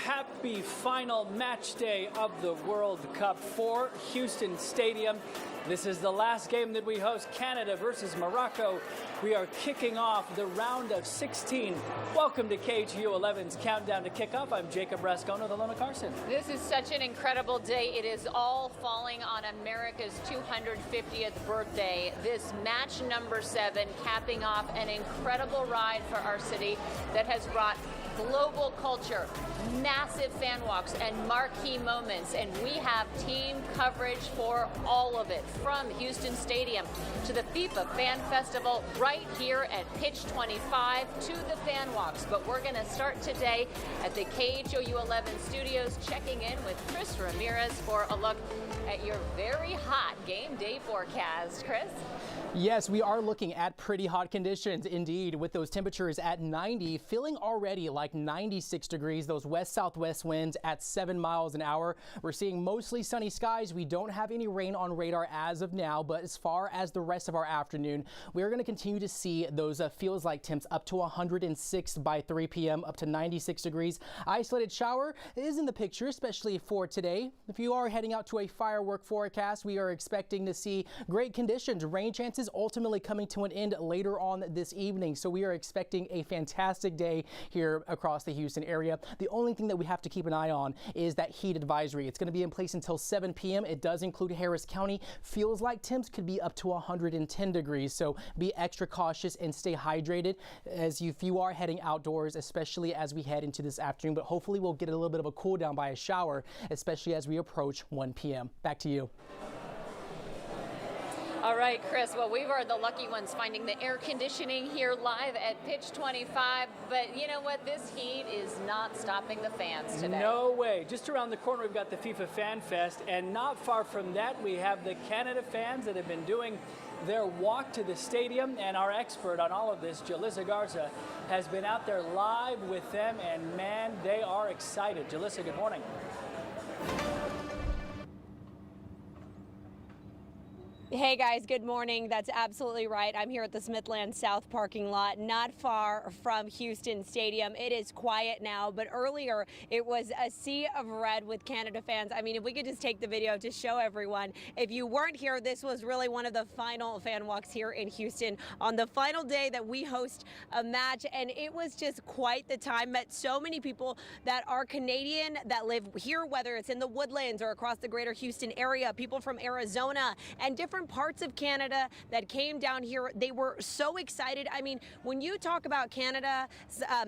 happy final match day of the World Cup for Houston Stadium. This is the last game that we host, Canada versus Morocco. We are kicking off the round of 16. Welcome to KHOU 11's Countdown to Kickoff. I'm Jacob Rascone with Alona Carson. This is such an incredible day. It is all falling on America's 250th birthday. This match number 7 capping off an incredible ride for our city that has brought global culture, massive fan walks, and marquee moments. And we have team coverage for all of it, from Houston Stadium to the FIFA Fan Festival right here at Pitch 25 to the fan walks. But we're going to start today at the KHOU 11 studios, checking in with Chris Ramirez for a look at your very hot game day forecast. Chris? Yes, we are looking at pretty hot conditions indeed, with those temperatures at 90, feeling already like 96 degrees, those west-southwest winds at 7 miles an hour. We're seeing mostly sunny skies. We don't have any rain on radar as of now, but as far as the rest of our afternoon, we're going to continue to see those feels like temps up to 106 by 3 p.m., up to 96 degrees. Isolated shower is in the picture, especially for today. If you are heading out to a firework forecast, we are expecting to see great conditions. Rain chances ultimately coming to an end later on this evening. So we are expecting a fantastic day here across the Houston area. The only thing that we have to keep an eye on is that heat advisory. It's going to be in place until 7 p.m. It does include Harris County. Feels like temps could be up to 110 degrees. So be extra cautious and stay hydrated if you are heading outdoors, especially as we head into this afternoon. But hopefully we'll get a little bit of a cool down by a shower, especially as we approach 1 p.m. Back to you. All right, Chris, well, we were the lucky ones finding the air conditioning here live at Pitch 25, but you know what? This heat is not stopping the fans today. No way. Just around the corner, we've got the FIFA Fan Fest, and not far from that, we have the Canada fans that have been doing their walk to the stadium, and our expert on all of this, Jalissa Garza, has been out there live with them, and man, they are excited. Jalissa, good morning. Hey guys, good morning. That's absolutely right. I'm here at the Smithland South parking lot, not far from Houston Stadium. It is quiet now, but earlier it was a sea of red with Canada fans. I mean, if we could just take the video to show everyone. If you weren't here, this was really one of the final fan walks here in Houston on the final day that we host a match, and it was just quite the time. Met so many people that are Canadian that live here, whether it's in the Woodlands or across the greater Houston area, people from Arizona and different parts of Canada that came down here. They were so excited. I mean, when you talk about Canada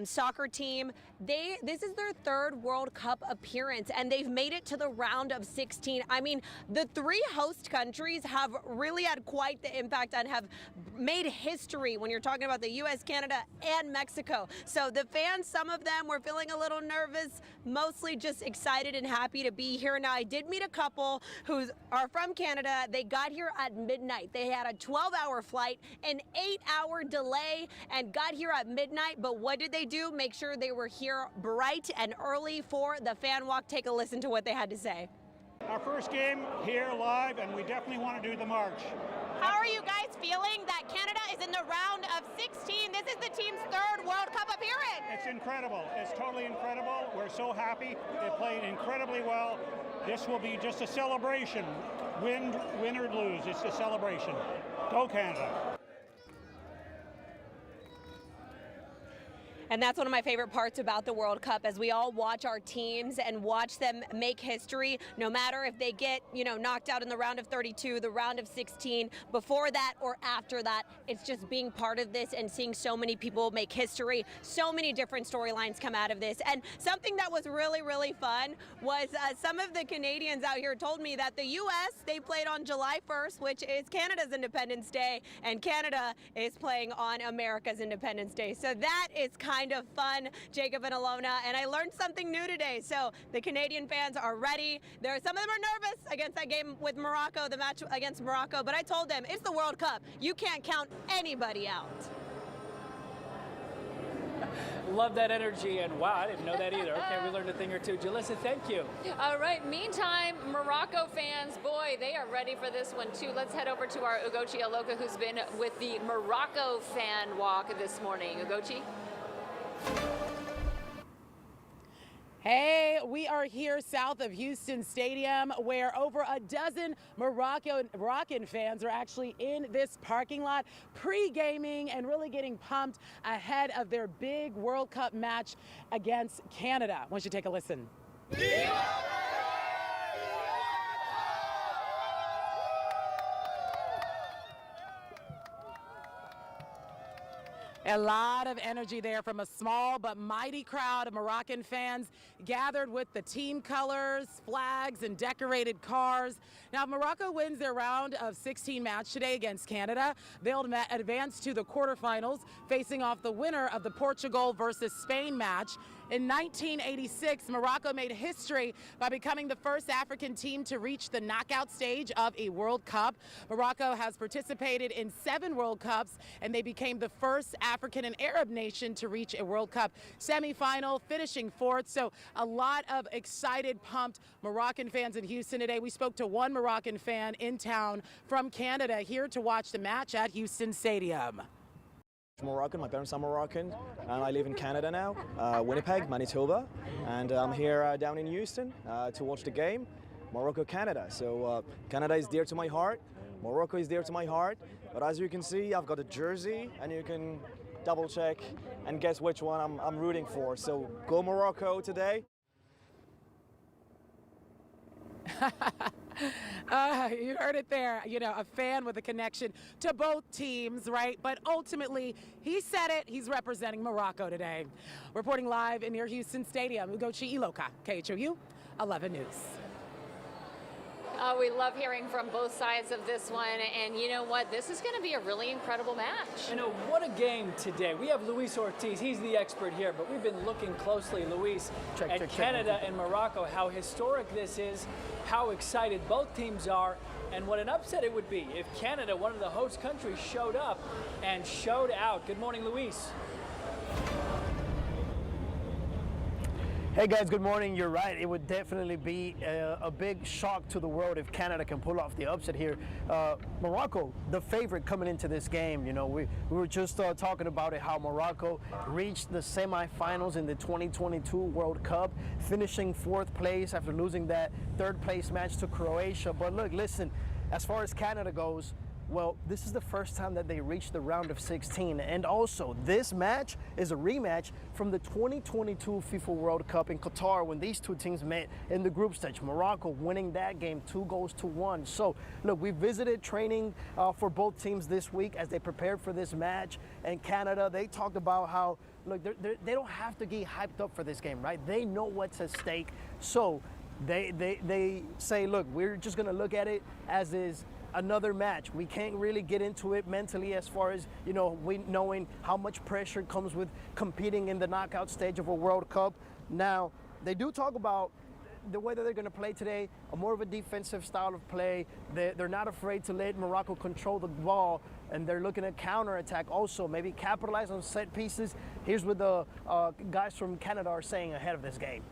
soccer team, this is their 3rd World Cup appearance, and they've made it to the round of 16. I mean, the 3 host countries have really had quite the impact and have made history when you're talking about the U.S., Canada, and Mexico. So the fans, some of them were feeling a little nervous, mostly just excited and happy to be here. Now, I did meet a couple who are from Canada. They got here at midnight. They had a 12-hour flight, an 8-hour delay, and got here at midnight. But what did they do? Make sure they were here bright and early for the fan walk. Take a listen to what they had to say. Our first game here live, and we definitely want to do the march. How are you guys feeling that Canada is in the round of 16? This is the team's 3rd World Cup appearance. It's incredible. It's totally incredible. We're so happy. They played incredibly well. This will be just a celebration. Win or lose, it's a celebration. Go Canada. And that's one of my favorite parts about the World Cup, as we all watch our teams and watch them make history, no matter if they get, knocked out in the round of 32, the round of 16, before that or after that. It's just being part of this and seeing so many people make history, so many different storylines come out of this. And something that was really, really fun was some of the Canadians out here told me that the U.S., they played on July 1st, which is Canada's Independence Day, and Canada is playing on America's Independence Day. So that is kind of fun, Jacob and Alona, and I learned something new today. So the Canadian fans are ready. Some of them are nervous against that game with Morocco, the match against Morocco, but I told them it's the World Cup. You can't count anybody out. Love that energy, and wow, I didn't know that either. Okay, we learned a thing or two. Jalissa, thank you. All right, meantime, Morocco fans, boy, they are ready for this one too. Let's head over to our Ugochi Aloka, who's been with the Morocco fan walk this morning. Ugochi? Hey, we are here south of Houston Stadium where over a dozen Moroccan fans are actually in this parking lot pre-gaming and really getting pumped ahead of their big World Cup match against Canada. Why don't you take a listen? A lot of energy there from a small but mighty crowd of Moroccan fans gathered with the team colors, flags, and decorated cars. Now, if Morocco wins their round of 16 match today against Canada, they'll advance to the quarterfinals, facing off the winner of the Portugal versus Spain match. In 1986, Morocco made history by becoming the first African team to reach the knockout stage of a World Cup. Morocco has participated in 7 World Cups, and they became the first African and Arab nation to reach a World Cup semifinal, finishing 4th. So a lot of excited, pumped Moroccan fans in Houston today. We spoke to one Moroccan fan in town from Canada here to watch the match at Houston Stadium. Moroccan. My parents are Moroccan, and I live in Canada now, Winnipeg, Manitoba, and I'm here down in Houston to watch the game, Morocco, Canada. So Canada is dear to my heart, Morocco is dear to my heart, but as you can see, I've got a jersey, and you can double check and guess which one I'm rooting for. So go Morocco today. You heard it there, you know, a fan with a connection to both teams, right? But ultimately, he said it, he's representing Morocco today. Reporting live in near Houston Stadium, Ugochi Iloka, KHOU 11 News. We love hearing from both sides of this one, and you know what? This is going to be a really incredible match. You know, what a game today. We have Luis Ortiz. He's the expert here, but we've been looking closely, Luis, at Canada and Morocco, how historic this is, how excited both teams are, and what an upset it would be if Canada, one of the host countries, showed up and showed out. Good morning, Luis. Hey guys, good morning. You're right. It would definitely be a big shock to the world if Canada can pull off the upset here. Morocco, the favorite coming into this game. You know, we were just talking about it, how Morocco reached the semifinals in the 2022 World Cup, finishing 4th place after losing that 3rd place match to Croatia. But look, listen, as far as Canada goes, well, this is the first time that they reached the round of 16. And also, this match is a rematch from the 2022 FIFA World Cup in Qatar when these two teams met in the group stage. Morocco winning that game 2-1. So, look, we visited training for both teams this week as they prepared for this match. And Canada, they talked about how, look, they don't have to get hyped up for this game, right? They know what's at stake. So, they say, look, we're just going to look at it as is another match. We can't really get into it mentally as far as, you know, knowing how much pressure comes with competing in the knockout stage of a World Cup. Now, they do talk about the way that they're going to play today, a more of a defensive style of play. They're not afraid to let Morocco control the ball, and they're looking at counterattack also, maybe capitalize on set pieces. Here's what the guys from Canada are saying ahead of this game.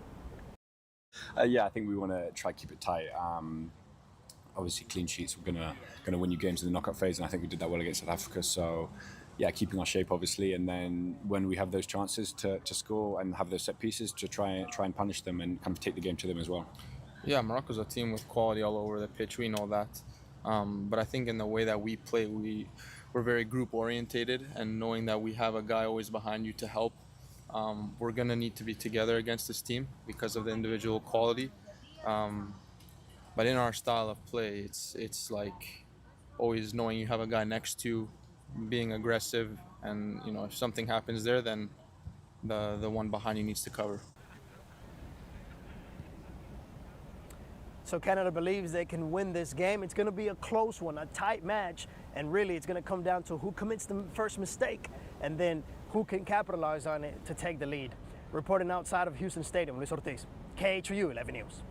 Yeah, I think we want to try to keep it tight. Obviously, clean sheets are gonna win you games in the knockout phase, and I think we did that well against South Africa. So, yeah, keeping our shape obviously, and then when we have those chances to score and have those set pieces, to try and punish them and kind of take the game to them as well. Yeah, Morocco's a team with quality all over the pitch. We know that, but I think in the way that we play, we're very group orientated, and knowing that we have a guy always behind you to help. We're gonna need to be together against this team because of the individual quality. But in our style of play, it's like always knowing you have a guy next to, being aggressive, and you know, if something happens there, then the one behind you needs to cover. So Canada believes they can win this game. It's going to be a close one, a tight match, and really it's going to come down to who commits the first mistake and then who can capitalize on it to take the lead. Reporting outside of Houston Stadium, Luis Ortiz, KHOU 11 News.